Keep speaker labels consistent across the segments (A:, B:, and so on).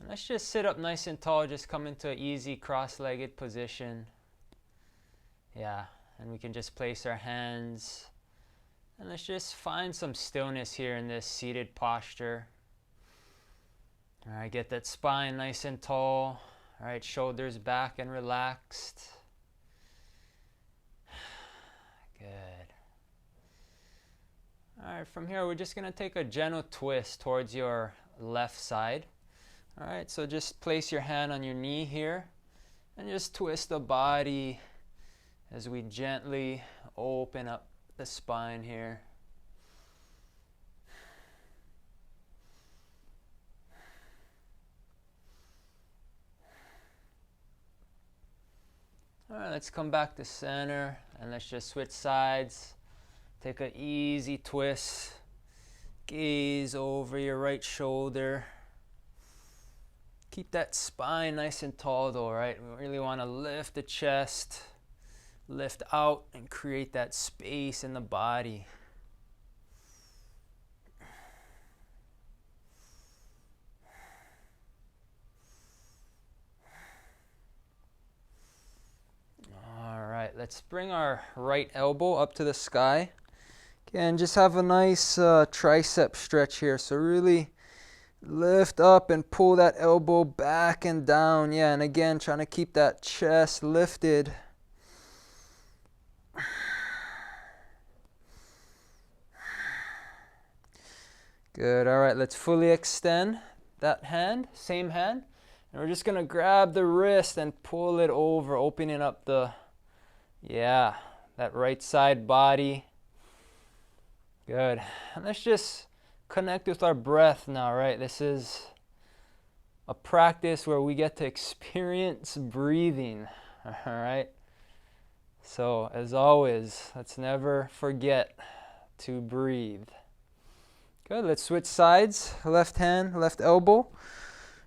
A: Let's just sit up nice and tall, just come into an easy cross-legged position. Yeah, and we can just place our hands, and let's just find some stillness here in this seated posture. All right, get that spine nice and tall. All right, shoulders back and relaxed. Good. All right, from here, we're just going to take a gentle twist towards your left side. All right, so just place your hand on your knee here and just twist the body as we gently open up the spine here. All right, let's come back to center and let's just switch sides. Take an easy twist. Gaze over your right shoulder. Keep that spine nice and tall though, right? We really want to lift the chest, lift out, and create that space in the body. All right, let's bring our right elbow up to the sky. Again, just have a nice tricep stretch here. So really lift up and pull that elbow back and down. Yeah, and again, trying to keep that chest lifted. Good. All right, let's fully extend that hand, same hand. And we're just going to grab the wrist and pull it over, opening up that right side body. Good. And let's just connect with our breath now, right? This is a practice where we get to experience breathing, all right? So, as always, let's never forget to breathe. Good, let's switch sides. Left hand, left elbow.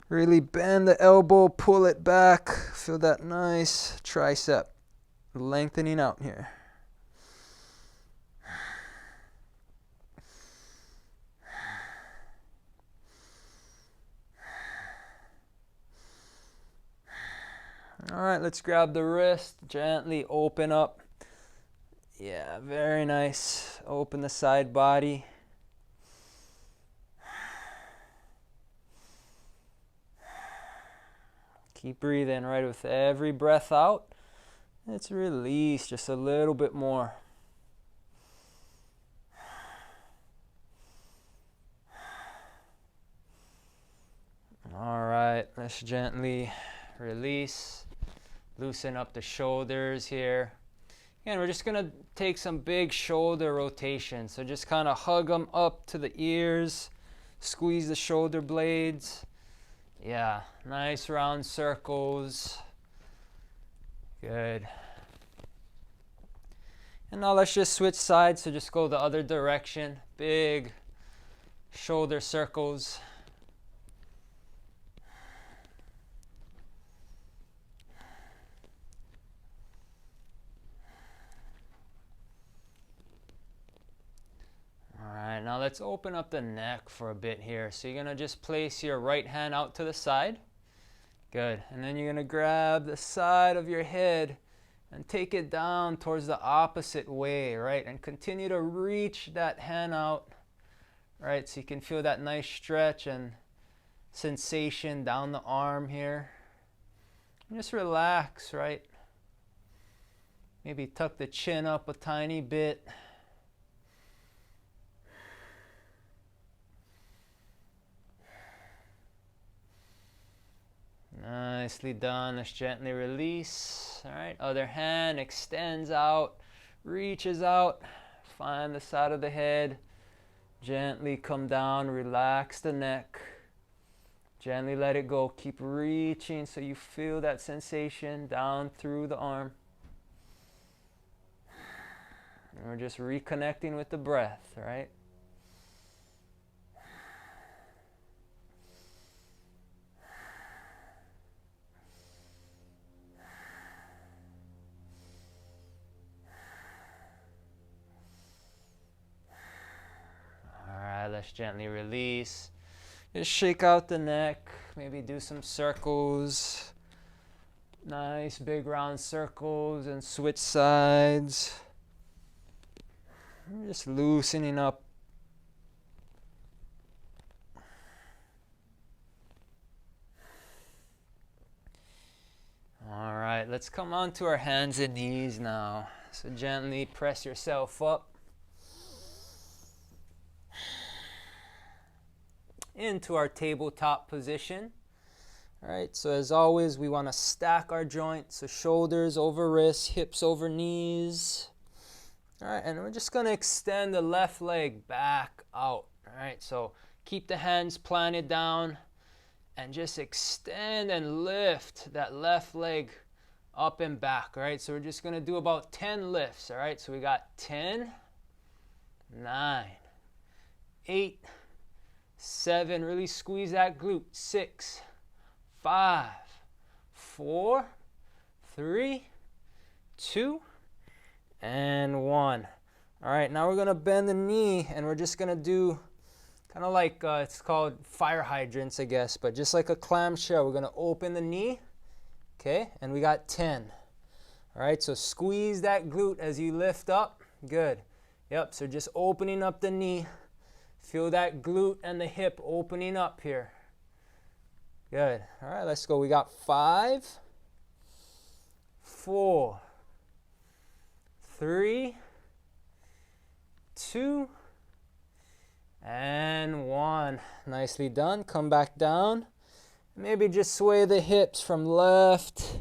A: Really bend the elbow, pull it back. Feel that nice tricep lengthening out here. All right, let's grab the wrist, gently open up. Yeah, very nice. Open the side body. Keep breathing, right? With every breath out, let's release just a little bit more. All right, let's gently release. Loosen up the shoulders here. And we're just going to take some big shoulder rotations. So just kind of hug them up to the ears. Squeeze the shoulder blades. Yeah, nice round circles. Good. And now let's just switch sides. So just go the other direction. Big shoulder circles. Alright, now let's open up the neck for a bit here. So you're going to just place your right hand out to the side. Good. And then you're going to grab the side of your head and take it down towards the opposite way, right? And continue to reach that hand out, right? So you can feel that nice stretch and sensation down the arm here. And just relax, right? Maybe tuck the chin up a tiny bit. Nicely done. Let's gently release. All right, other hand extends out, reaches out. Find the side of the head. Gently come down, relax the neck. Gently let it go. Keep reaching so you feel that sensation down through the arm. And we're just reconnecting with the breath, right? Let's gently release. Just shake out the neck, maybe do some circles. Nice big round circles and switch sides. Just loosening up. All right, let's come on to our hands and knees now. So gently press yourself up into our tabletop position. All right, so as always, we want to stack our joints, so shoulders over wrists, hips over knees. All right, and we're just going to extend the left leg back out. All right, so keep the hands planted down and just extend and lift that left leg up and back. All right, so we're just going to do about 10 lifts. All right, so we got 10, 9, 8, 7, really squeeze that glute, 6, 5, 4, 3, 2, and 1. All right, now we're going to bend the knee and we're just going to do kind of like, it's called fire hydrants, I guess, but just like a clamshell, we're going to open the knee, okay, and we got 10. All right, so squeeze that glute as you lift up. Good. Yep, so just opening up the knee. Feel that glute and the hip opening up here. Good. All right, let's go. We got 5, 4, 3, 2, and 1. Nicely done. Come back down. Maybe just sway the hips from left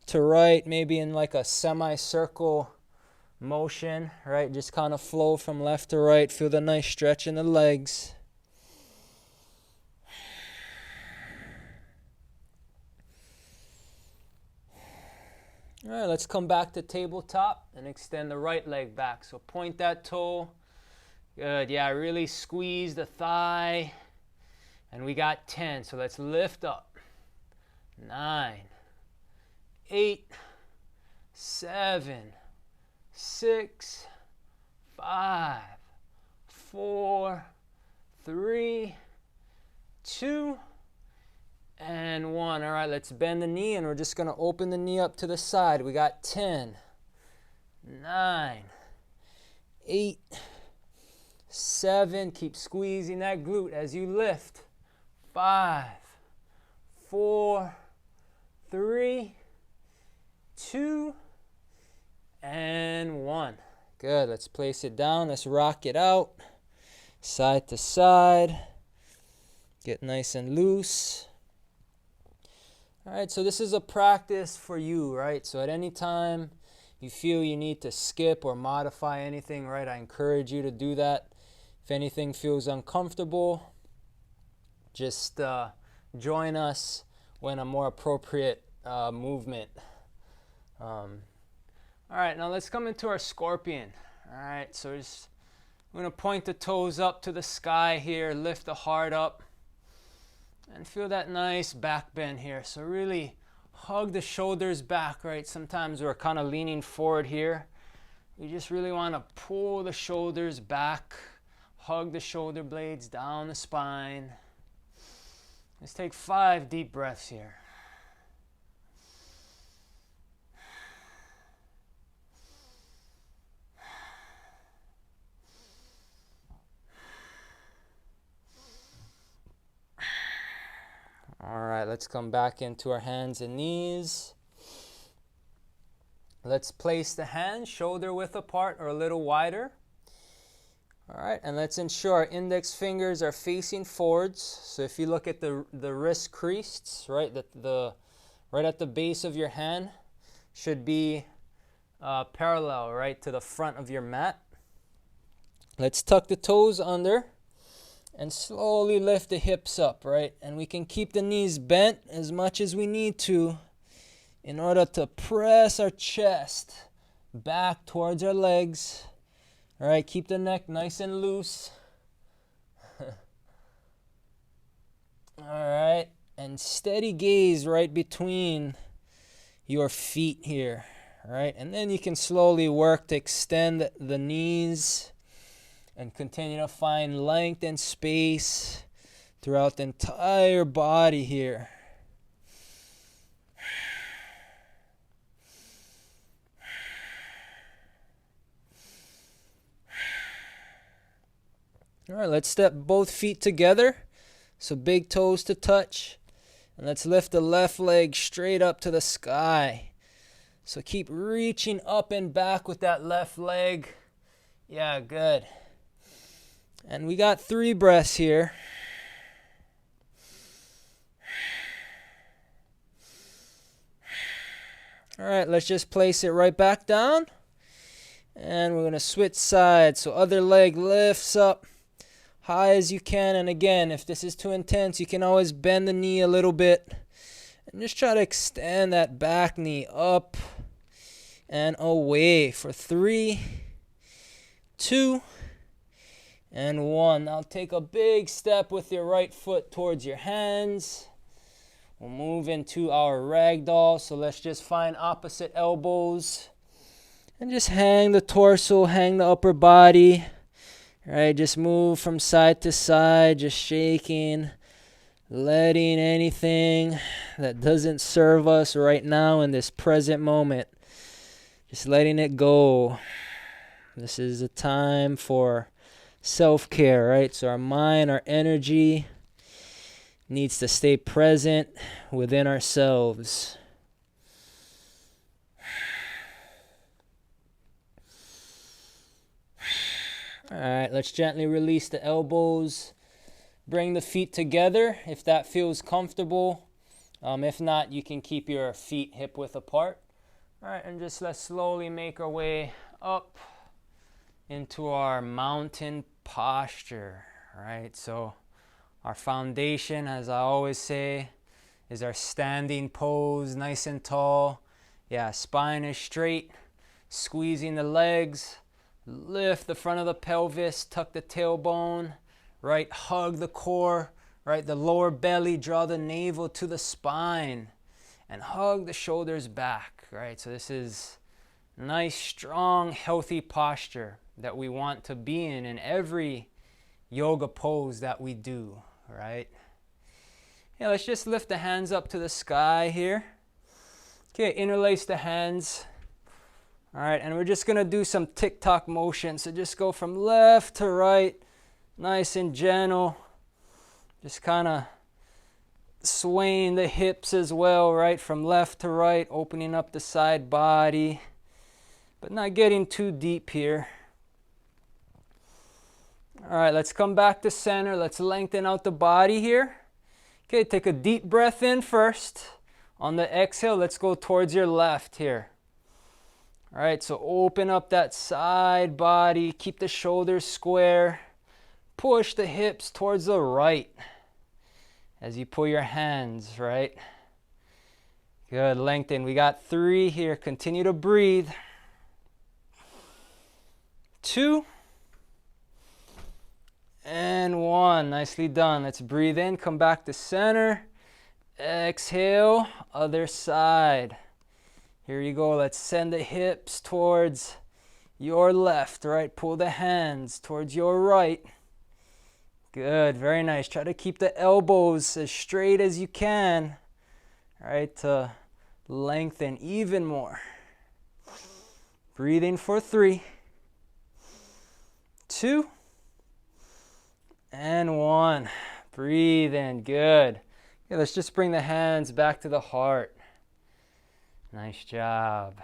A: to right, maybe in like a semicircle motion, right? Just kind of flow from left to right. Feel the nice stretch in the legs. All right, let's come back to tabletop and extend the right leg back. So point that toe. Good, yeah, really squeeze the thigh. And we got 10, so let's lift up. 9, 8, 7, 6, 5, 4, 3, 2, and 1. All right, let's bend the knee and we're just going to open the knee up to the side. We got 10, 9, 8, 7. Keep squeezing that glute as you lift. 5, 4, 3, 2, and 1. Good. Let's place it down. Let's rock it out. Side to side. Get nice and loose. All right, so this is a practice for you, right? So at any time you feel you need to skip or modify anything, right, I encourage you to do that. If anything feels uncomfortable, just join us when a more appropriate movement. All right, now let's come into our scorpion. All right, so just, I'm going to point the toes up to the sky here, lift the heart up. And feel that nice back bend here. So really hug the shoulders back, right? Sometimes we're kind of leaning forward here. We just really want to pull the shoulders back, hug the shoulder blades down the spine. Let's take 5 deep breaths here. All right, let's come back into our hands and knees. Let's place the hands shoulder width apart or a little wider. All right, and let's ensure our index fingers are facing forwards. So if you look at the wrist creases, right, right at the base of your hand should be parallel, right, to the front of your mat. Let's tuck the toes under. And slowly lift the hips up, right? And we can keep the knees bent as much as we need to in order to press our chest back towards our legs. All right, keep the neck nice and loose. All right, and steady gaze right between your feet here. All right, and then you can slowly work to extend the knees and continue to find length and space throughout the entire body here. All right, let's step both feet together. So big toes to touch. And let's lift the left leg straight up to the sky. So keep reaching up and back with that left leg. Yeah, good. And we got 3 breaths here. All right, let's just place it right back down. And we're going to switch sides. So other leg lifts up high as you can. And again, if this is too intense, you can always bend the knee a little bit. And just try to extend that back knee up and away for 3, 2, and 1. Now take a big step with your right foot towards your hands. We'll move into our Ragdoll. So let's just find opposite elbows. And just hang the torso, hang the upper body. All right, just move from side to side, just shaking, letting anything that doesn't serve us right now in this present moment, just letting it go. This is a time for self-care, right? So our mind, our energy needs to stay present within ourselves. All right, let's gently release the elbows. Bring the feet together if that feels comfortable. If not, you can keep your feet hip width apart. All right, and just let's slowly make our way up into our mountain posture. All right, so our foundation, as I always say, is our standing pose, nice and tall. Yeah, spine is straight, squeezing the legs. Lift the front of the pelvis, tuck the tailbone, right? Hug the core, right? The lower belly, draw the navel to the spine, and hug the shoulders back, right? So this is nice, strong, healthy posture that we want to be in every yoga pose that we do, right? Yeah, let's just lift the hands up to the sky here. Okay, interlace the hands. All right, and we're just going to do some tick-tock motion. So just go from left to right, nice and gentle. Just kind of swaying the hips as well, right? From left to right, opening up the side body, but not getting too deep here. All right, let's come back to center. Let's lengthen out the body here. Okay, take a deep breath in first. On the exhale, let's go towards your left here. All right, so open up that side body, keep the shoulders square, push the hips towards the right as you pull your hands, right? Good, lengthen. We got 3 here. Continue to breathe. 2, and 1. Nicely done. Let's breathe in, come back to center. Exhale, other side. Here you go. Let's send the hips towards your left, right? Pull the hands towards your right. Good, very nice. Try to keep the elbows as straight as you can, right? To lengthen even more. Breathing for 3, 2, and 1. Breathe in, good. Okay, let's just bring the hands back to the heart. Nice job.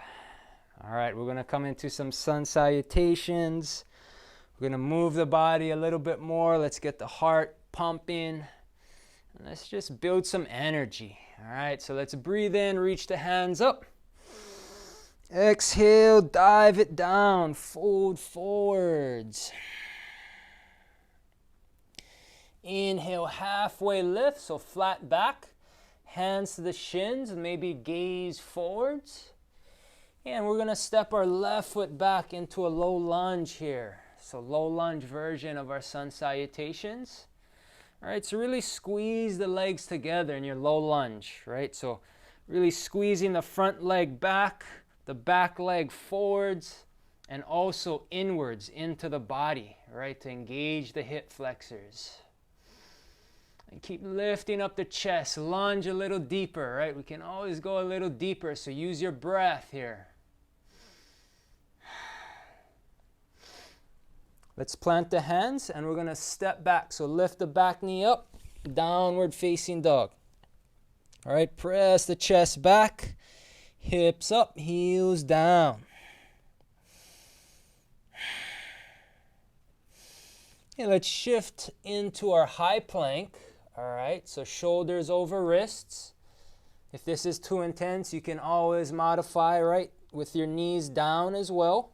A: All right, we're going to come into some sun salutations. We're going to move the body a little bit more. Let's get the heart pumping. And let's just build some energy. All right, so let's breathe in, reach the hands up. Exhale, dive it down, fold forwards. Inhale, halfway lift, so flat back. Hands to the shins, maybe gaze forwards. And we're going to step our left foot back into a low lunge here. So low lunge version of our sun salutations. All right, so really squeeze the legs together in your low lunge, right? So really squeezing the front leg back, the back leg forwards, and also inwards into the body, right? To engage the hip flexors. And keep lifting up the chest. Lunge a little deeper, right? We can always go a little deeper, so use your breath here. Let's plant the hands, and we're going to step back. So lift the back knee up, downward facing dog. All right, press the chest back, hips up, heels down. Okay, let's shift into our high plank. All right, so shoulders over wrists. If this is too intense, you can always modify, right, with your knees down as well.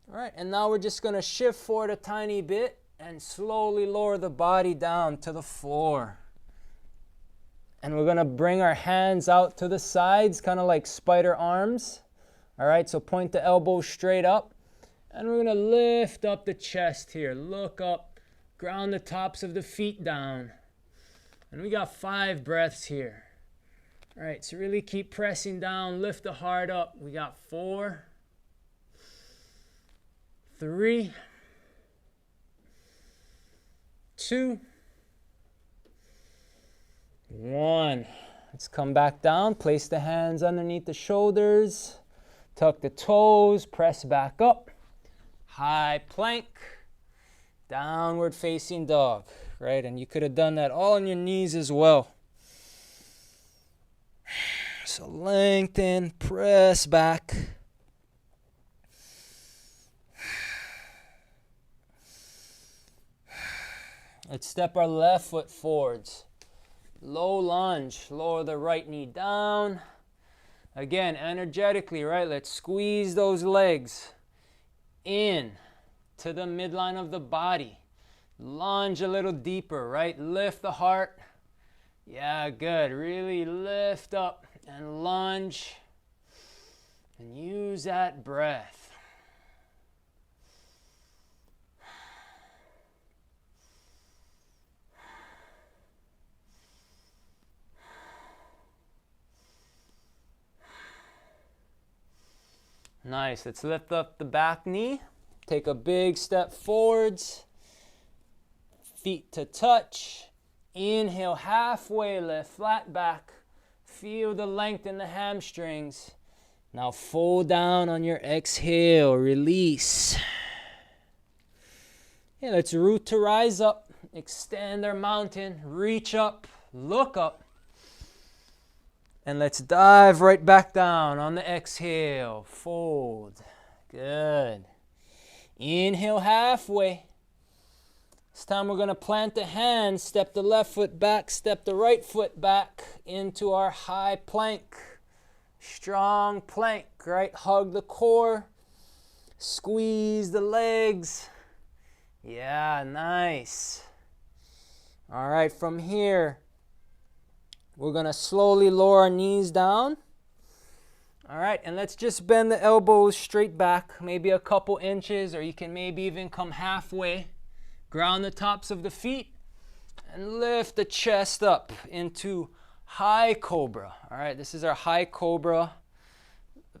A: All right, and now we're just going to shift forward a tiny bit and slowly lower the body down to the floor. And we're going to bring our hands out to the sides, kind of like spider arms. All right, so point the elbows straight up. And we're going to lift up the chest here. Look up, ground the tops of the feet down. And we got 5 breaths here. All right, so really keep pressing down, lift the heart up. We got 4, 3, 2, 1. Let's come back down, place the hands underneath the shoulders, tuck the toes, press back up. High plank, downward facing dog, right? And you could have done that all on your knees as well. So lengthen, press back. Let's step our left foot forwards. Low lunge, lower the right knee down. Again, energetically, right? Let's squeeze those legs in to the midline of the body. Lunge a little deeper, right? Lift the heart. Yeah, good. Really lift up and lunge. And use that breath. Nice. Let's lift up the back knee. Take a big step forwards. Feet to touch. Inhale, halfway lift, flat back. Feel the length in the hamstrings. Now fold down on your exhale. Release. Okay, let's root to rise up. Extend our mountain. Reach up. Look up. And let's dive right back down on the exhale. Fold. Good. Inhale halfway. This time we're going to plant the hands, step the left foot back, step the right foot back into our high plank. Strong plank, right? Hug the core. Squeeze the legs. Yeah, nice. All right, from here, we're going to slowly lower our knees down. All right, and let's just bend the elbows straight back, maybe a couple inches, or you can maybe even come halfway. Ground the tops of the feet and lift the chest up into high cobra. All right, this is our high cobra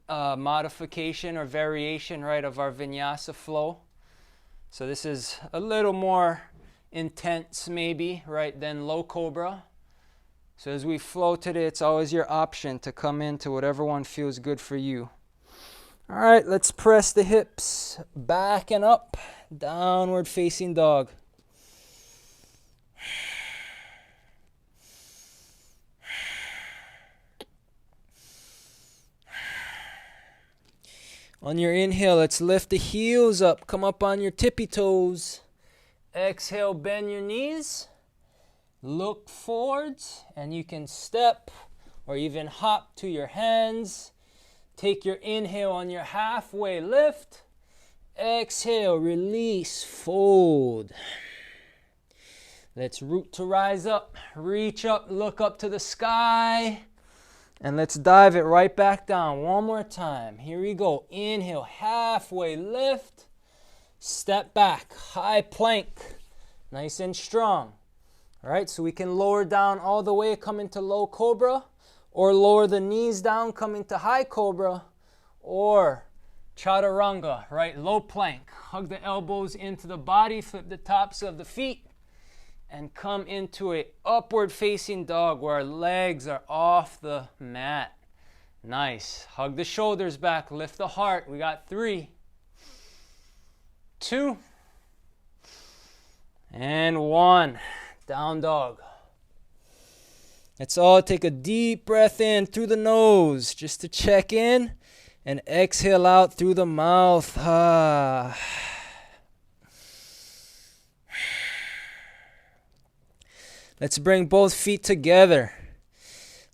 A: modification or variation, right, of our vinyasa flow. So this is a little more intense maybe, right, than low cobra. So as we flow today, it's always your option to come into whatever one feels good for you. All right, let's press the hips back and up, downward facing dog. On your inhale, let's lift the heels up, come up on your tippy toes. Exhale, bend your knees. Look forwards, and you can step or even hop to your hands. Take your inhale on your halfway lift. Exhale, release, fold. Let's root to rise up. Reach up, look up to the sky. And let's dive it right back down one more time. Here we go. Inhale, halfway lift. Step back, high plank. Nice and strong. All right, so we can lower down all the way, come into low cobra, or lower the knees down, come into high cobra, or chaturanga, right? Low plank. Hug the elbows into the body, flip the tops of the feet, and come into a upward facing dog where our legs are off the mat. Nice. Hug the shoulders back, lift the heart. We got 3, 2, and 1. Down dog. Let's all take a deep breath in through the nose just to check in, and exhale out through the mouth. Let's bring both feet together.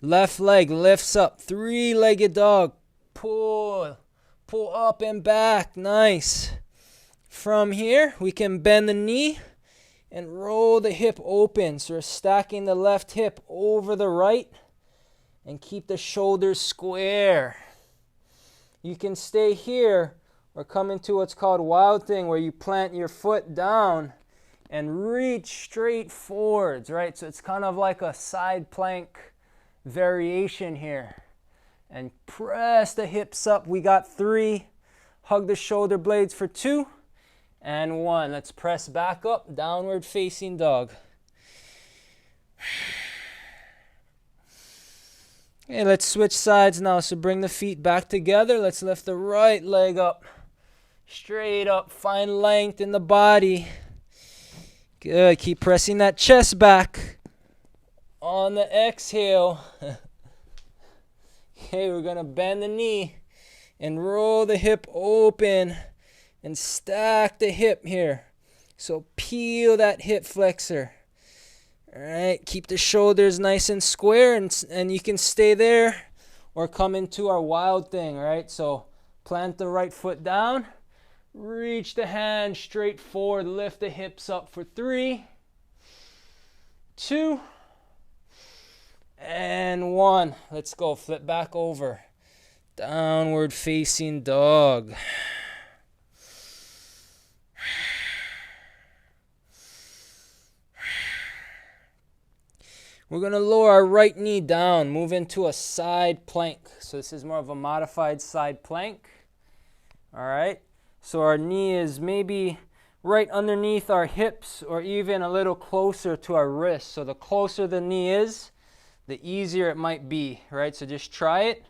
A: Left leg lifts up, 3-legged dog. Pull up and back. Nice. From here, we can bend the knee and roll the hip open. So we're stacking the left hip over the right and keep the shoulders square. You can stay here or come into what's called Wild Thing, where you plant your foot down and reach straight forwards, right? So it's kind of like a side plank variation here. And press the hips up. We got 3. Hug the shoulder blades for 2 and 1. Let's press back up, downward facing dog. Okay, let's switch sides now. So bring the feet back together. Let's lift the right leg up, straight up. Find length in the body. Good. Keep pressing that chest back. On the exhale, okay, we're going to bend the knee and roll the hip open and stack the hip here. So peel that hip flexor. All right, keep the shoulders nice and square, and you can stay there or come into our Wild Thing, all right? So plant the right foot down, reach the hand straight forward, lift the hips up for 3, 2, and 1. Let's go. Flip back over. Downward facing dog. We're going to lower our right knee down, move into a side plank. So this is more of a modified side plank. All right. So our knee is maybe right underneath our hips or even a little closer to our wrist. So the closer the knee is, the easier it might be, right? So just try it,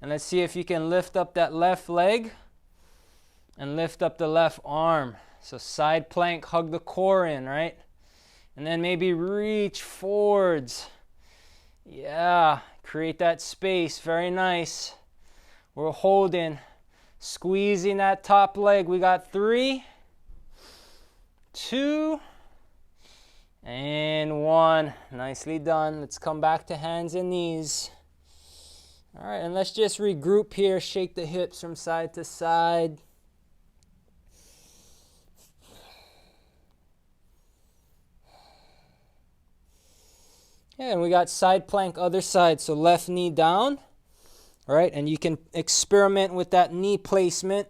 A: and let's see if you can lift up that left leg and lift up the left arm. So side plank, hug the core in, right? And then maybe reach forwards. Yeah, create that space. Very nice. We're holding, squeezing that top leg. We got 3, 2, and 1. Nicely done. Let's come back to hands and knees. All right, and let's just regroup here. Shake the hips from side to side. Yeah, and we got side plank other side. So left knee down. All right, and you can experiment with that knee placement.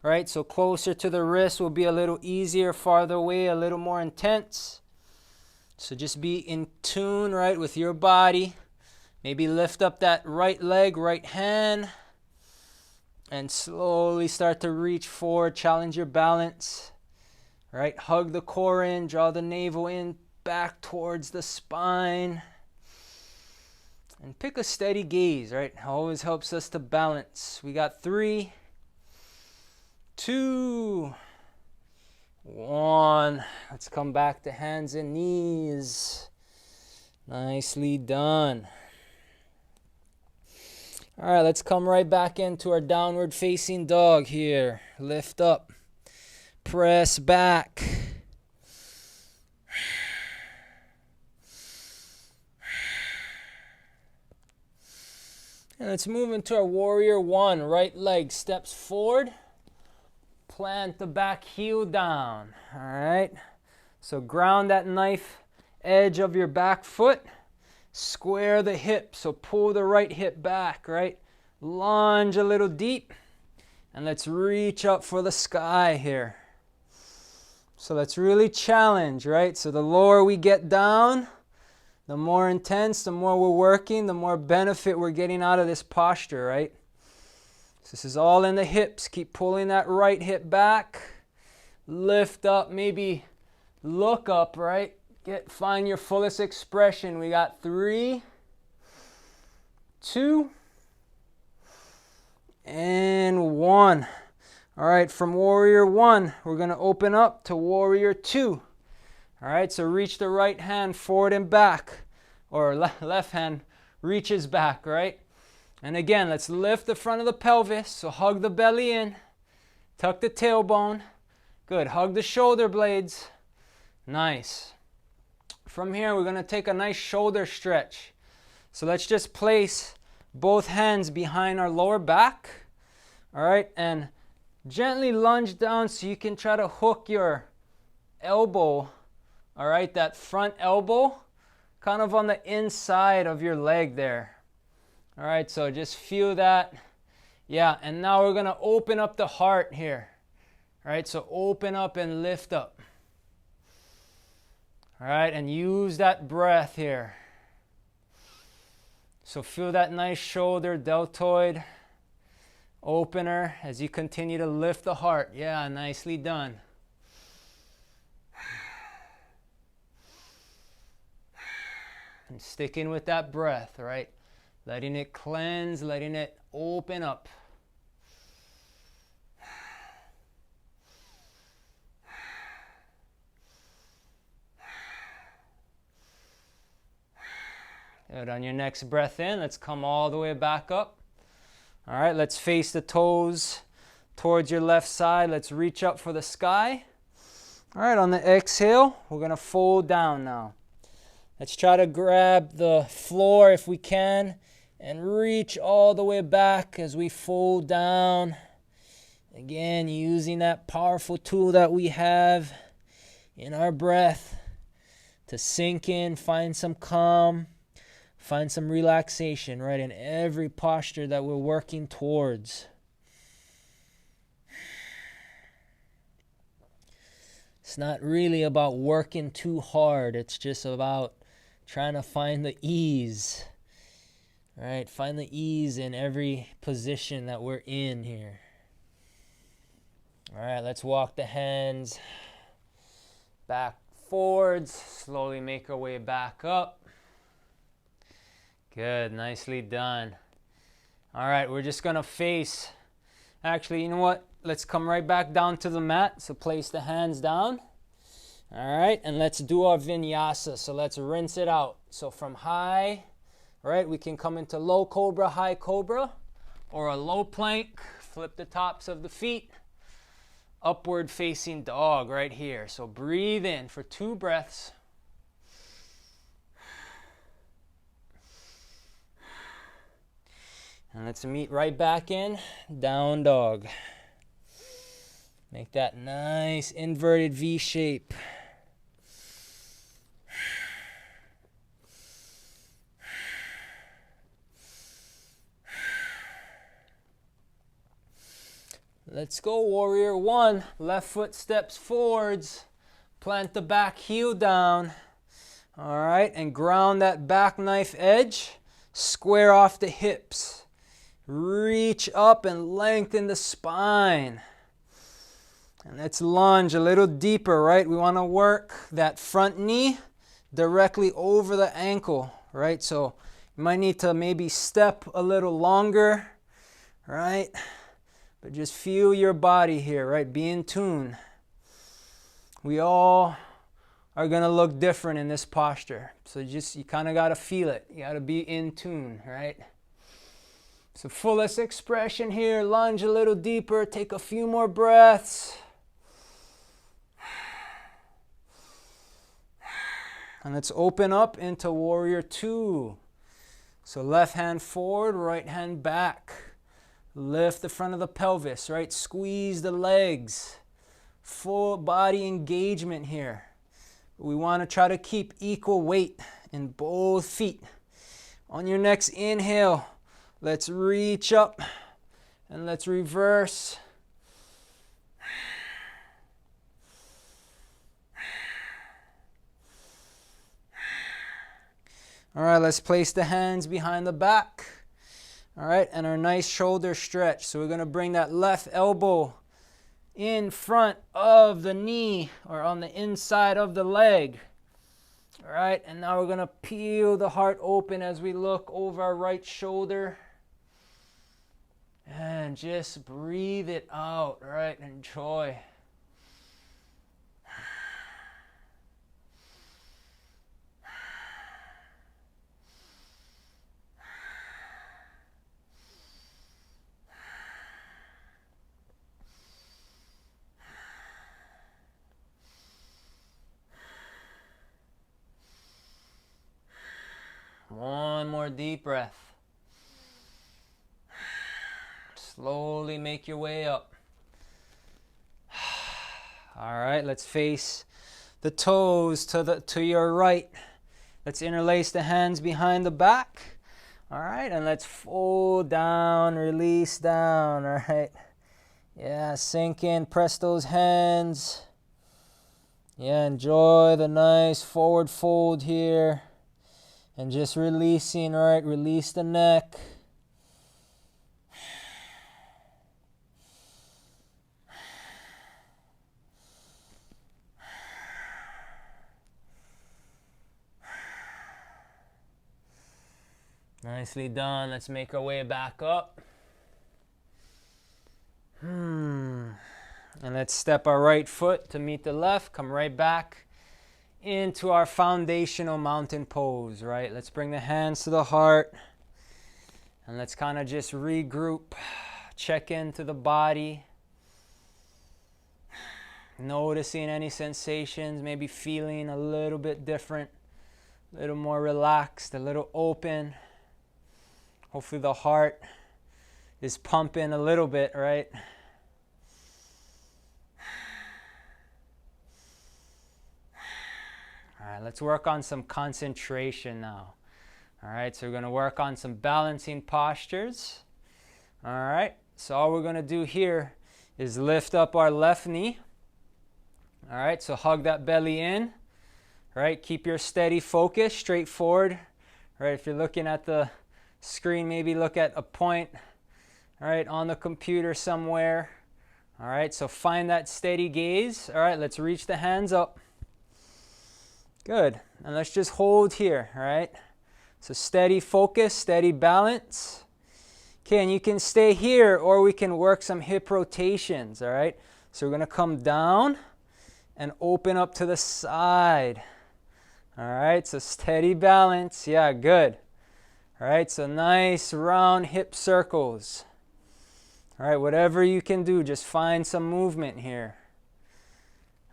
A: All right, so closer to the wrist will be a little easier, farther away, a little more intense. So just be in tune, right, with your body. Maybe lift up that right leg, right hand, and slowly start to reach forward, challenge your balance. All right, hug the core in, draw the navel in, back towards the spine. And pick a steady gaze, right? Always helps us to balance. We got 3, 2, 1. Let's come back to hands and knees. Nicely done. All right, let's come right back into our downward facing dog here. Lift up. Press back. And let's move into our warrior 1. Right leg steps forward. Plant the back heel down. All right. So ground that knife edge of your back foot. Square the hip. So pull the right hip back, right? Lunge a little deep. And let's reach up for the sky here. So let's really challenge, right? So the lower we get down, the more intense, the more we're working, the more benefit we're getting out of this posture, right? So this is all in the hips. Keep pulling that right hip back. Lift up, maybe look up, right? Find your fullest expression. We got 3, 2, and 1. All right, from Warrior 1, we're going to open up to Warrior 2. All right, so reach the right hand forward and back, or left hand reaches back, right? And again, let's lift the front of the pelvis. So hug the belly in, tuck the tailbone. Good, hug the shoulder blades. Nice. From here, we're going to take a nice shoulder stretch. So let's just place both hands behind our lower back. All right, and gently lunge down so you can try to hook your elbow, all right, that front elbow, kind of on the inside of your leg there. All right, so just feel that. Yeah, and now we're going to open up the heart here. All right, so open up and lift up. All right, and use that breath here. So feel that nice shoulder deltoid opener as you continue to lift the heart. Yeah, nicely done. And sticking with that breath, right? Letting it cleanse, letting it open up. Good. On your next breath in, let's come all the way back up. All right, let's face the toes towards your left side. Let's reach up for the sky. All right, on the exhale, we're going to fold down now. Let's try to grab the floor if we can and reach all the way back as we fold down. Again, using that powerful tool that we have in our breath to sink in, find some calm. Find some relaxation, right, in every posture that we're working towards. It's not really about working too hard. It's just about trying to find the ease, right? Find the ease in every position that we're in here. All right, let's walk the hands back forwards. Slowly make our way back up. Good, nicely done. All right, we're just going to face, actually, you know what? Let's come right back down to the mat. So place the hands down. All right, and let's do our vinyasa. So let's rinse it out. So from high, right, we can come into low cobra, high cobra, or a low plank. Flip the tops of the feet. Upward facing dog right here. So breathe in for 2 breaths. And let's meet right back in, down dog. Make that nice inverted V shape. Let's go, Warrior 1. Left foot steps forwards. Plant the back heel down. All right, and ground that back knife edge. Square off the hips. Reach up and lengthen the spine. And let's lunge a little deeper, right? We want to work that front knee directly over the ankle, right? So you might need to maybe step a little longer, right? But just feel your body here, right? Be in tune. We all are going to look different in this posture. So you kind of got to feel it. You got to be in tune, right? So fullest expression here, lunge a little deeper, take a few more breaths. And let's open up into Warrior 2. So left hand forward, right hand back. Lift the front of the pelvis, right? Squeeze the legs. Full body engagement here. We want to try to keep equal weight in both feet. On your next inhale, let's reach up and let's reverse. All right, let's place the hands behind the back. All right, and our nice shoulder stretch. So we're going to bring that left elbow in front of the knee or on the inside of the leg. All right, and now we're gonna peel the heart open as we look over our right shoulder. And just breathe it out, all right? Enjoy. One more deep breath. Slowly make your way up. All right, let's face the toes to your right. Let's interlace the hands behind the back. All right, and let's fold down, release down. All right. Yeah, sink in, press those hands. Yeah, enjoy the nice forward fold here. And just releasing, all right, release the neck. Nicely done. Let's make our way back up. And let's step our right foot to meet the left. Come right back into our foundational mountain pose, right? Let's bring the hands to the heart. And let's kind of just regroup. Check into the body. Noticing any sensations, maybe feeling a little bit different. A little more relaxed, a little open. Hopefully the heart is pumping a little bit, right? All right, let's work on some concentration now. All right, so we're going to work on some balancing postures. All right, so all we're going to do here is lift up our left knee. All right, so hug that belly in. All right, keep your steady focus straight forward. All right, if you're looking at the screen, maybe look at a point, all right, on the computer somewhere. All right, so find that steady gaze. All right, let's reach the hands up. Good, and let's just hold here, all right? So steady focus, steady balance. Okay, and you can stay here or we can work some hip rotations, all right? So we're gonna come down and open up to the side. All right, so steady balance, yeah, good. All right, so nice round hip circles. All right, whatever you can do, just find some movement here.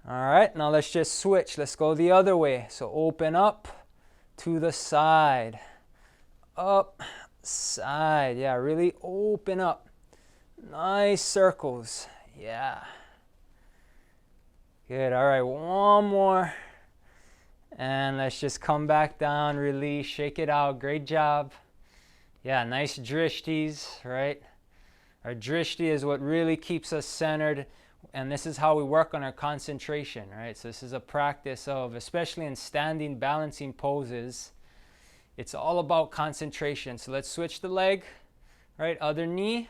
A: All right, now let's just switch. Let's go the other way. So open up to the side. Up, side. Yeah, really open up. Nice circles. Yeah. Good. All right, one more. And let's just come back down, release, shake it out. Great job. Yeah, nice drishtis, right? Our drishti is what really keeps us centered. And this is how we work on our concentration, right? So this is a practice of, especially in standing balancing poses, it's all about concentration. So let's switch the leg, right? Other knee.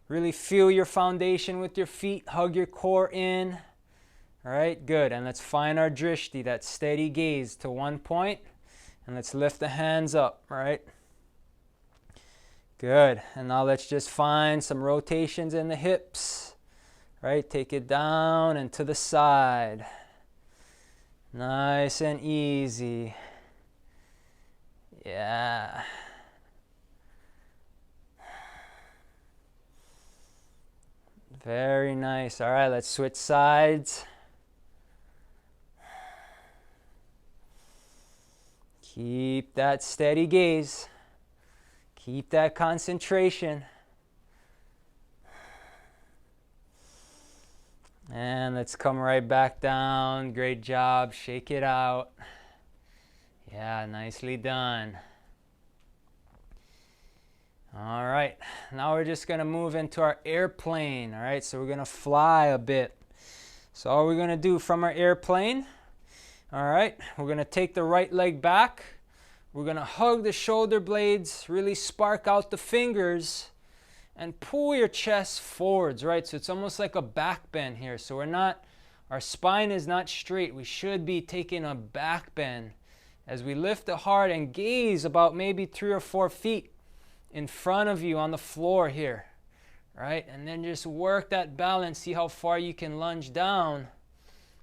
A: Really feel your foundation with your feet. Hug your core in. All right, good. And let's find our drishti, that steady gaze to one point. And let's lift the hands up, right? Good. And now let's just find some rotations in the hips. Right, take it down and to the side. Nice and easy. Yeah. Very nice. All right, let's switch sides. Keep that steady gaze. Keep that concentration. And let's come right back down. Great job. Shake it out. Yeah, nicely done. All right, now we're just going to move into our airplane. All right, so we're going to fly a bit. So all we're going to do from our airplane, all right, we're going to take the right leg back. We're going to hug the shoulder blades, really spark out the fingers. And pull your chest forwards, right? So it's almost like a back bend here. So our spine is not straight. We should be taking a back bend. as we lift the heart and gaze about maybe 3 or 4 feet in front of you on the floor here, right? And then just work that balance, see how far you can lunge down,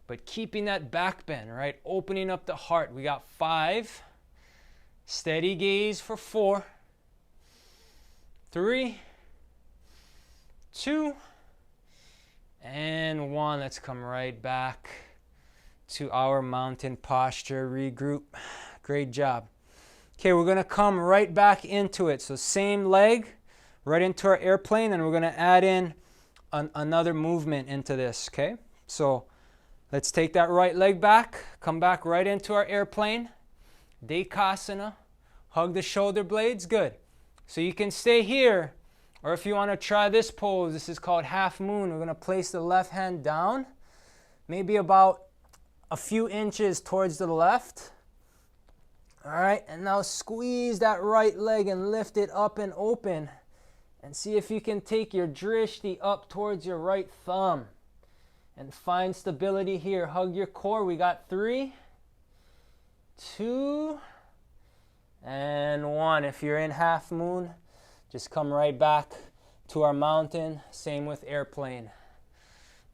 A: but keeping that back bend, right? Opening up the heart. We got 5. Steady gaze for 4, 3, 2, and 1. Let's come right back to our mountain posture. Regroup. Great job. Okay, we're going to come right back into it. So same leg, right into our airplane, and we're going to add in another movement into this, okay? So let's take that right leg back, come back right into our airplane. Dekasana. Hug the shoulder blades. Good. So you can stay here, or if you want to try this pose, this is called half moon. We're going to place the left hand down, maybe about a few inches towards the left. All right, and now squeeze that right leg and lift it up and open. And see if you can take your drishti up towards your right thumb. And find stability here. Hug your core. We got 3, 2, and 1. If you're in half moon, just come right back to our mountain. Same with airplane.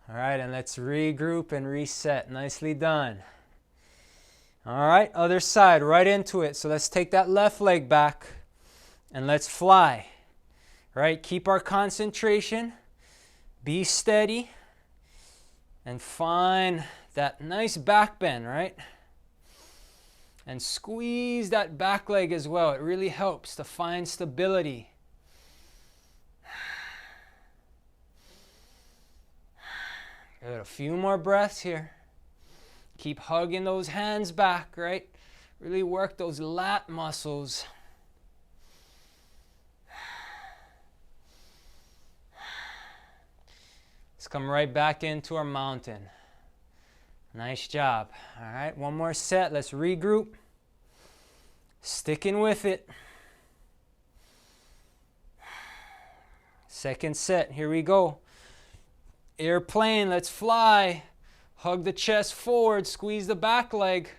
A: All right, and let's regroup and reset. Nicely done. All right, other side, right into it. So let's take that left leg back and let's fly. Right, keep our concentration. Be steady. And find that nice back bend, right? And squeeze that back leg as well. It really helps to find stability. Good. A few more breaths here. Keep hugging those hands back, right? Really work those lat muscles. Let's come right back into our mountain. Nice job. All right, one more set. Let's regroup. Sticking with it. Second set. Here we go. Airplane. Let's fly. Hug the chest forward. Squeeze the back leg.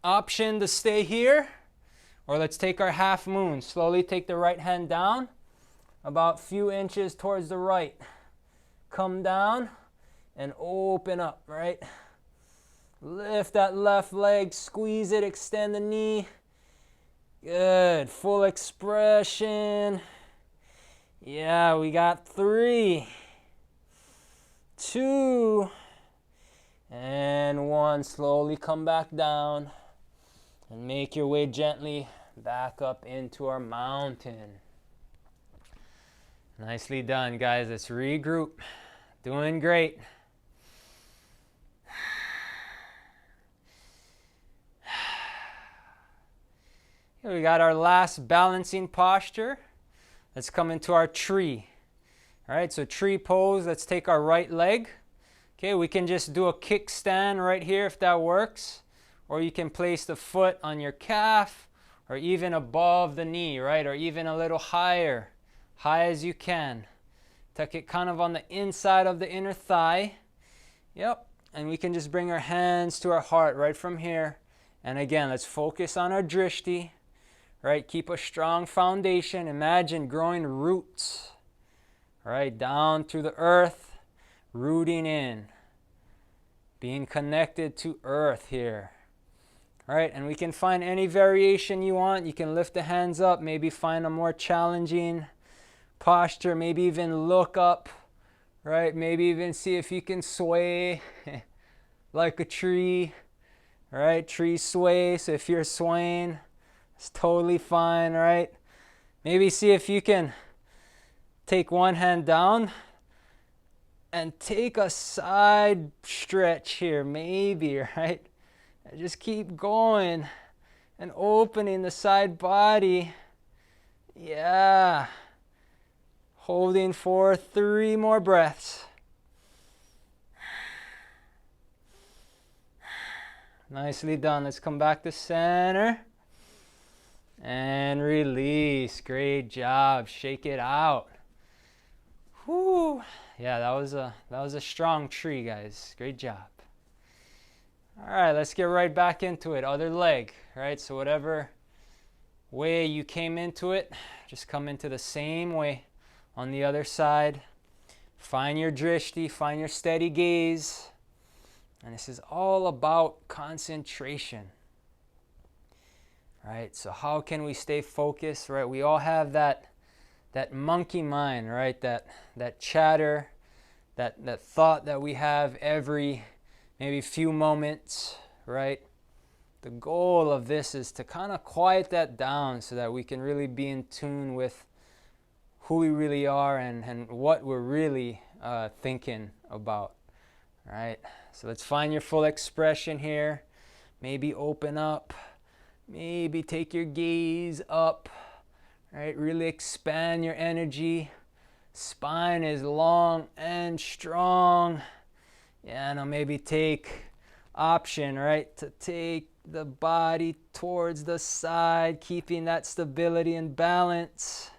A: Option to stay here. Or let's take our half moon. Slowly take the right hand down. About a few inches towards the right. Come down and open up, right? Lift that left leg, squeeze it, extend the knee. Good, full expression. Yeah, we got 3, 2, and 1. Slowly come back down and make your way gently back up into our mountain. Nicely done, guys. Let's regroup. Doing great. Here we got our last balancing posture. Let's come into our tree. All right, so tree pose. Let's take our right leg. Okay, we can just do a kickstand right here if that works. Or you can place the foot on your calf or even above the knee, right? Or even a little higher. High as you can. Tuck it kind of on the inside of the inner thigh. Yep. And we can just bring our hands to our heart right from here. And again, let's focus on our drishti. Right? Keep a strong foundation. Imagine growing roots. Right? Down through the earth. Rooting in. Being connected to earth here. All right? And we can find any variation you want. You can lift the hands up. Maybe find a more challenging posture, maybe even look up, right? Maybe even see if you can sway like a tree, right? Tree sway. So if you're swaying, it's totally fine, right? Maybe see if you can take one hand down and take a side stretch here, maybe, right? And just keep going and opening the side body. Yeah. Holding for 3 more breaths. Nicely done. Let's come back to center. And release. Great job. Shake it out. Whew. Yeah, that was a strong tree, guys. Great job. All All right, let's get right back into it. Other leg, right? So whatever way you came into it, just come into the same way on the other side. Find your drishti, find your steady gaze. And this is all about concentration. Right? So how can we stay focused, right? We all have that monkey mind, right? That chatter, that thought that we have every maybe few moments, right? The goal of this is to kind of quiet that down so that we can really be in tune with who we really are and what we're really thinking about, right? So let's find your full expression here. Maybe open up. Maybe take your gaze up, right? Really expand your energy. Spine is long and strong. Yeah, now maybe take option, right? To take the body towards the side, keeping that stability and balance.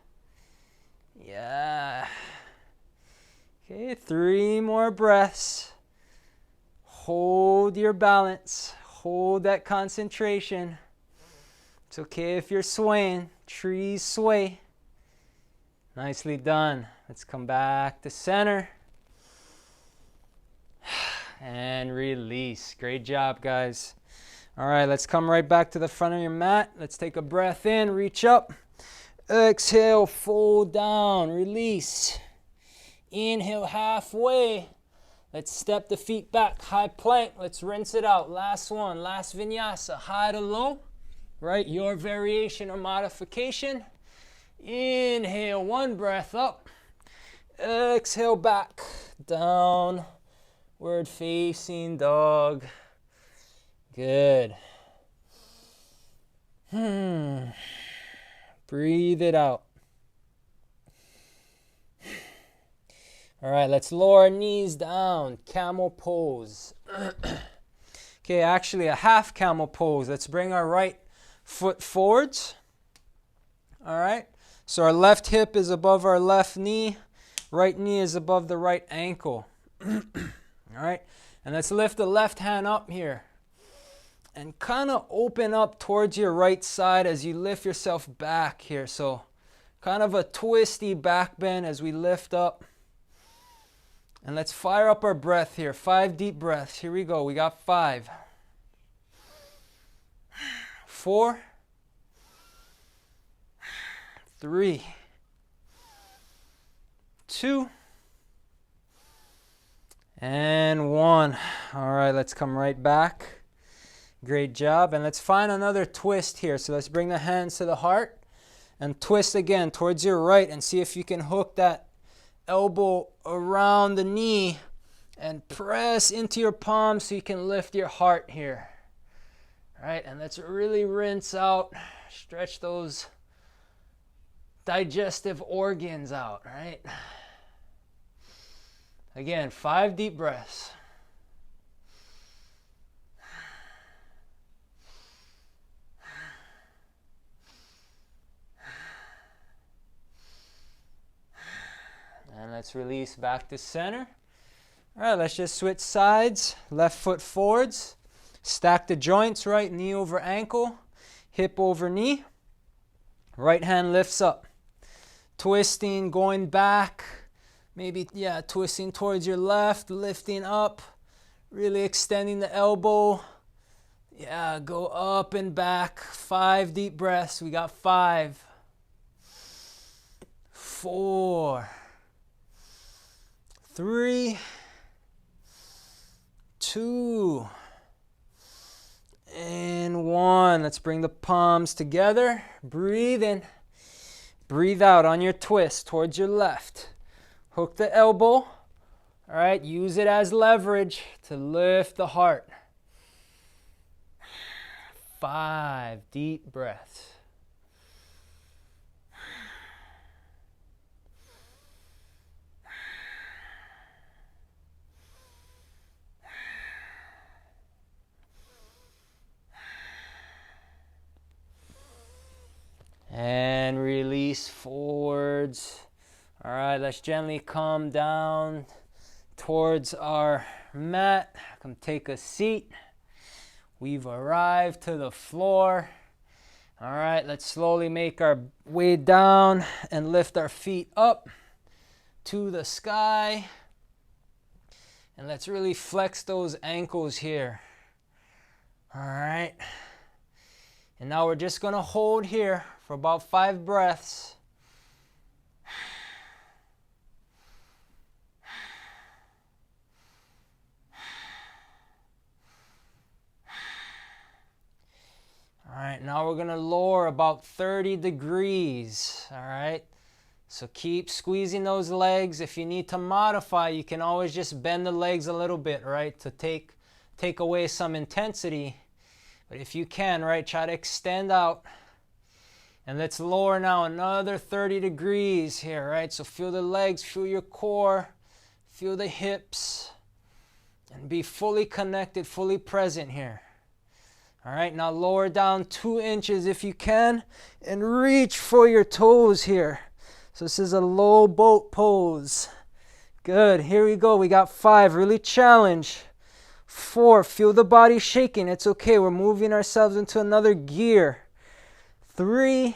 A: Yeah. Okay, 3 more breaths. Hold your balance. Hold that concentration. It's okay if you're swaying. Trees sway. Nicely done. Let's come back to center. And release. Great job, guys. All right, let's come right back to the front of your mat. Let's take a breath in, reach up. Exhale, fold down, release. Inhale halfway. Let's step the feet back, high plank. Let's rinse it out. Last one, last vinyasa, high to low. Right, your variation or modification. Inhale, 1 breath up. Exhale back, downward facing dog. Good. Breathe it out. All right, let's lower our knees down. Camel pose. Okay, actually a half camel pose. Let's bring our right foot forwards. All right, so our left hip is above our left knee. Right knee is above the right ankle. All right, and let's lift the left hand up here. And kind of open up towards your right side as you lift yourself back here. So kind of a twisty back bend as we lift up. And let's fire up our breath here. 5 deep breaths. Here we go. We got 5. 4. 3. 2. And 1. All right, let's come right back. Great job. And let's find another twist here. So let's bring the hands to the heart and twist again towards your right and see if you can hook that elbow around the knee and press into your palm so you can lift your heart here. All right, and let's really rinse out, stretch those digestive organs out, right? Again, 5 deep breaths. And let's release back to center. All right, let's just switch sides. Left foot forwards. Stack the joints, right knee over ankle, hip over knee. Right hand lifts up. Twisting, going back. Maybe, twisting towards your left, lifting up. Really extending the elbow. Yeah, go up and back. 5 deep breaths. We got 5. 4. 3, 2, and 1. Let's bring the palms together. Breathe in. Breathe out on your twist towards your left. Hook the elbow. All right, use it as leverage to lift the heart. 5 deep breaths. And release forwards. All right, let's gently come down towards our mat. Come take a seat. We've arrived to the floor. All right, let's slowly make our way down and lift our feet up to the sky. And let's really flex those ankles here. All right. And now we're just going to hold here for about 5 breaths. All right, now we're going to lower about 30 degrees. All right. So keep squeezing those legs. If you need to modify, you can always just bend the legs a little bit, right, to take away some intensity. But if you can, right, try to extend out. And let's lower now another 30 degrees here, right? So feel the legs, feel your core, feel the hips, and be fully connected, fully present here. All right, now lower down 2 inches if you can, and reach for your toes here. So this is a low boat pose. Good, here we go. We got 5, really challenge. 4, feel the body shaking. It's okay, we're moving ourselves into another gear. 3,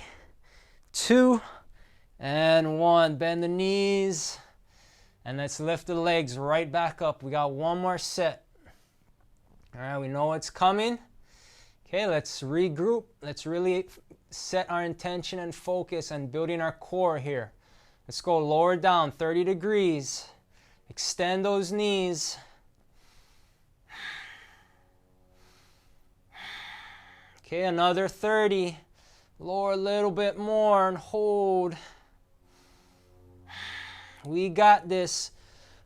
A: 2, and 1. Bend the knees. And let's lift the legs right back up. We got 1 more set. All right, we know what's coming. Okay, let's regroup. Let's really set our intention and focus on building our core here. Let's go lower down 30 degrees. Extend those knees. Okay, another 30. Lower a little bit more and hold. We got this.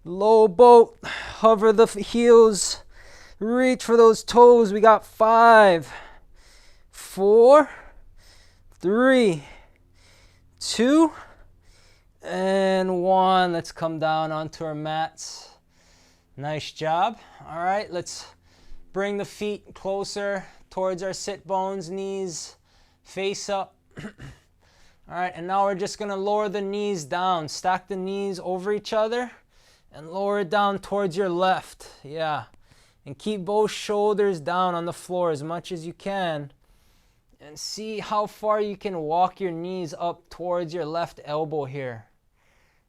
A: Low boat. Hover the heels. Reach for those toes. We got 5, 4, 3, 2, and 1. Let's come down onto our mats. Nice job. All right, let's bring the feet closer towards our sit bones, knees face up. All right, and now we're just going to lower the knees down. Stack the knees over each other and lower it down towards your left. Yeah. And keep both shoulders down on the floor as much as you can. And see how far you can walk your knees up towards your left elbow here.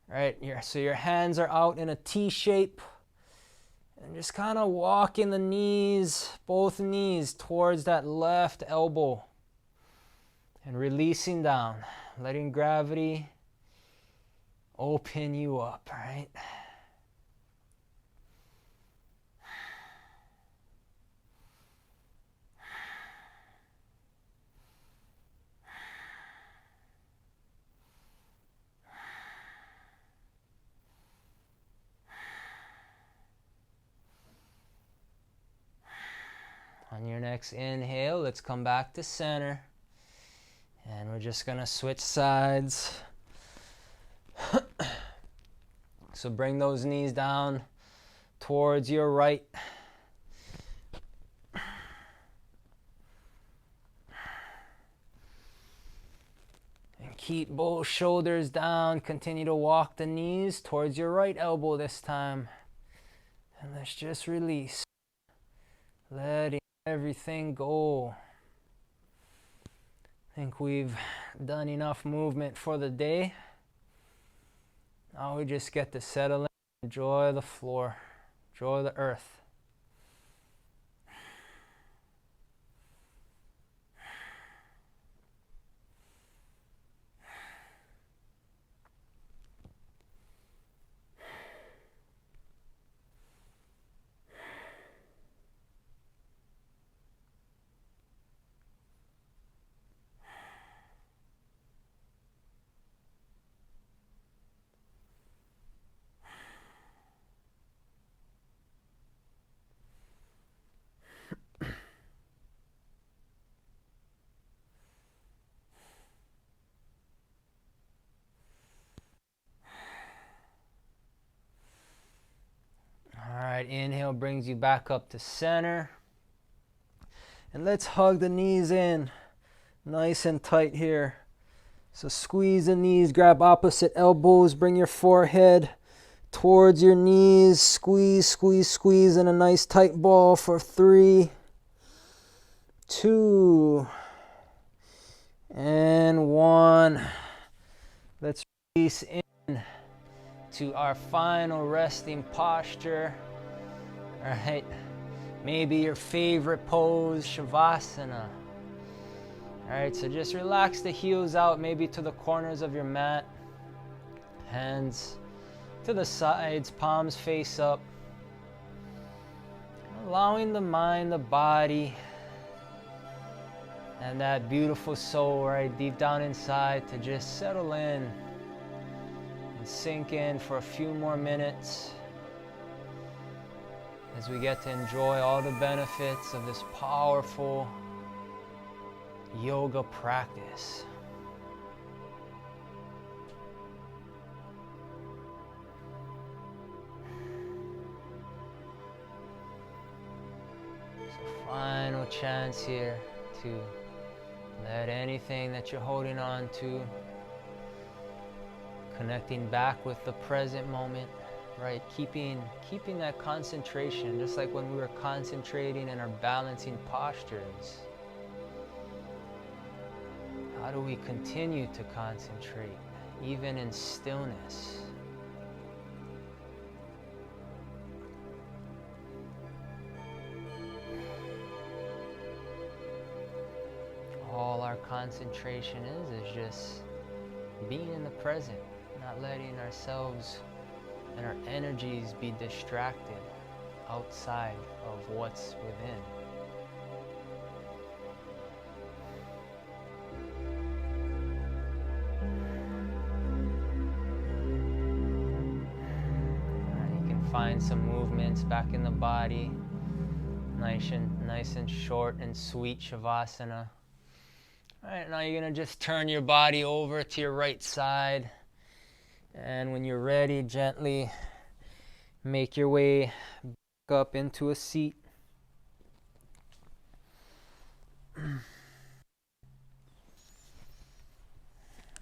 A: Right here. So your hands are out in a T shape. And just kind of walking the knees, both knees, towards that left elbow. And releasing down. Letting gravity open you up, right? On your next inhale, let's come back to center. And we're just going to switch sides. So bring those knees down towards your right. And keep both shoulders down. Continue to walk the knees towards your right elbow this time. And let's just release. Letting everything go. I think we've done enough movement for the day. Now we just get to settle in, enjoy the floor, enjoy the earth. Inhale brings you back up to center. And let's hug the knees in nice and tight here. So squeeze the knees, grab opposite elbows, bring your forehead towards your knees. Squeeze, squeeze, squeeze in a nice tight ball for 3, 2, and 1. Let's release in to our final resting posture. All right, maybe your favorite pose, Shavasana. All right, so just relax the heels out, maybe to the corners of your mat. Hands to the sides, palms face up. Allowing the mind, the body, and that beautiful soul right deep down inside to just settle in and sink in for a few more minutes as we get to enjoy all the benefits of this powerful yoga practice. So final chance here to let anything that you're holding on to, connecting back with the present moment, right? Keeping that concentration, just like when we were concentrating in our balancing postures. How do we continue to concentrate, even in stillness? All our concentration is just being in the present, not letting ourselves and our energies be distracted outside of what's within. You can find some movements back in the body, nice and short and sweet Shavasana. All right, now you're gonna just turn your body over to your right side, and when you're ready, gently make your way back up into a seat. All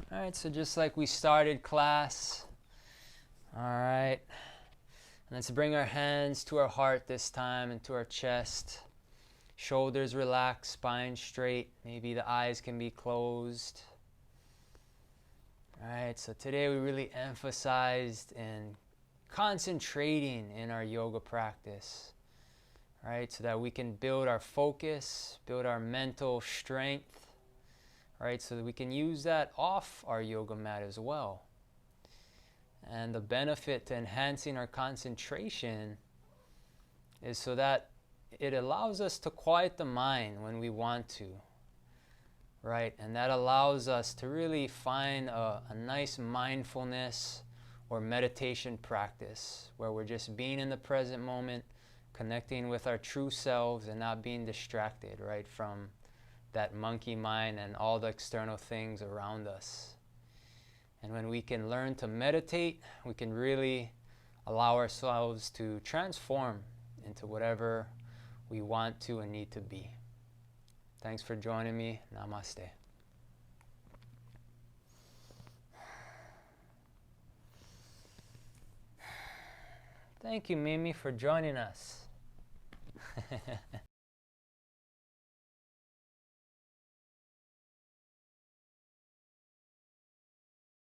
A: right, so just like we started class, all right, let's bring our hands to our heart this time and to our chest. Shoulders relaxed, spine straight. Maybe the eyes can be closed. All right, so today we really emphasized in concentrating in our yoga practice, right? So that we can build our focus, build our mental strength, right? So that we can use that off our yoga mat as well. And the benefit to enhancing our concentration is so that it allows us to quiet the mind when we want to, right? And that allows us to really find a nice mindfulness or meditation practice where we're just being in the present moment, connecting with our true selves and not being distracted, right, from that monkey mind and all the external things around us. And when we can learn to meditate, we can really allow ourselves to transform into whatever we want to and need to be. Thanks for joining me. Namaste. Thank you, Mimi, for joining us.